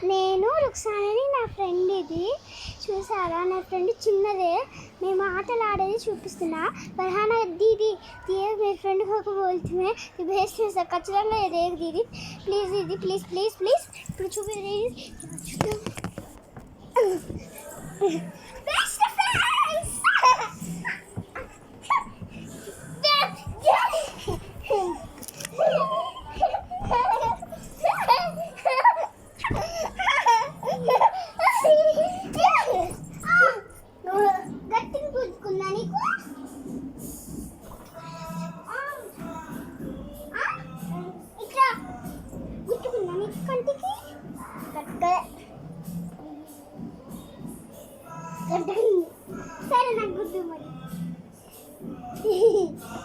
నేను రుక్సానని నా ఫ్రెండ్ ఇది చూసారా నా ఫ్రెండ్ చిన్నదే మేము ఆటలు ఆడేది చూపిస్తున్నా ఫర్హానా दीदी ये मेरे फ्रेंड को बोलती मैं ये बेस्ट है ఖచ్చితంగా ये देख दीदी प्लीज़ दीदी प्लीज़ प्लीज़ प्लीज़ ఇప్పుడు చూపి बेस्ट फ्रेंड्स గట్టిగా గుద్దుకున్నా నీకు ఇట్లా గుద్దుకున్నా నీకు కంటికి సరే నాకు గుద్దు మరి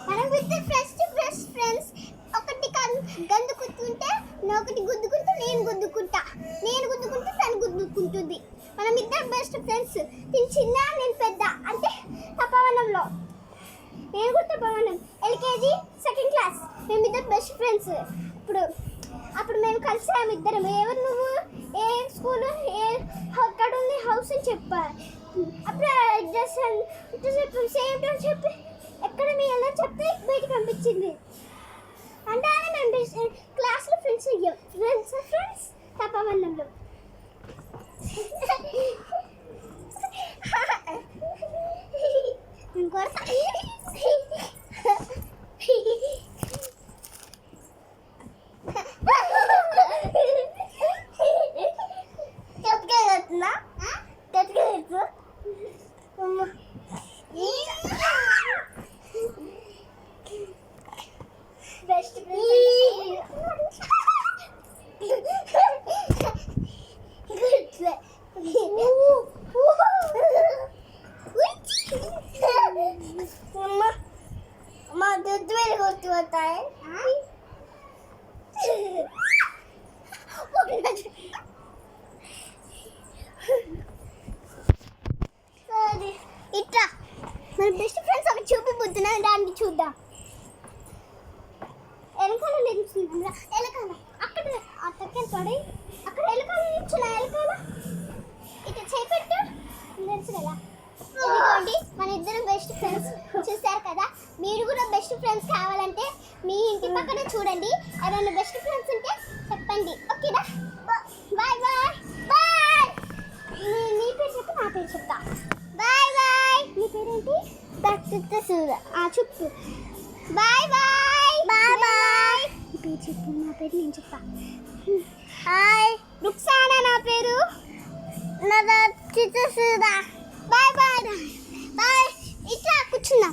మనం గుద్దు బెస్ట్ ఫ్రెండ్స్ ఒకటి గందు కుట్టుకుంటే ఒకటి గుద్దుకుంటూ నేను గుద్దుకుంటా తను గుద్దుకుంటుంది మనం ఇద్దరు బెస్ట్ ఫ్రెండ్స్ తిని చిన్న నేను పెద్ద అంటే తపవనంలో నేను కూడా తపవనం ఎల్కేజీ సెకండ్ క్లాస్ మేమిద్దరు బెస్ట్ ఫ్రెండ్స్ అప్పుడు మేము కలిసాము ఇద్దరం ఎవరు నువ్వు ఏ స్కూల్ ఎక్కడ ఉంది హౌస్ అని చెప్పారు అప్పుడు అడ్రస్ సేమ్ టైం చెప్పి ఎక్కడ మీ ఎలా చెప్తే బయటికి పంపించింది అంటే మేము క్లాస్లో ఫ్రెండ్స్ అయ్యాం ఫ్రెండ్స్ తపవనంలో బెస్ట్ अम्मा दूध मेरे होती होता है इट्रा మన బెస్ట్ ఫ్రెండ్స్ ఒక చూపిపోతున్నా దాన్ని చూద్దాం ఎలకాల నిల్చున్నా ఎలకాల అక్కడ అక్కడ పడి అక్కడ ఎలకాల నిల్చున్నా ఎలకాల ఇట్లా చేపెట్టు తెలుసు కదా ఇదిగోండి మన ఇద్దరు బెస్ట్ ఫ్రెండ్స్ చూసారు కదా మీరు కూడా బెస్ట్ ఫ్రెండ్స్ కావాలంటే మీ ఇంటి పక్కన చూడండి ఎవరైనా బెస్ట్ ఫ్రెండ్స్ ఉంటే చెప్పండి ఓకేనా బాయ్ బాయ్ బాయ్ నీ పేరు చెప్పు నా పేరు చెప్తా బాయ్ బాయ్ నీ పేరేంటి దత్త సూర చెప్పు బాయ్ బాయ్ బాయ్ బాయ్ నీ పేరు చెప్పు నా పేరు నేను చెప్తా హాయ్ రుక్సానా నా పేరు నా దత్త సూర బాయ్ బాయ్ బాయ్ ఇట్లా కూర్చున్నా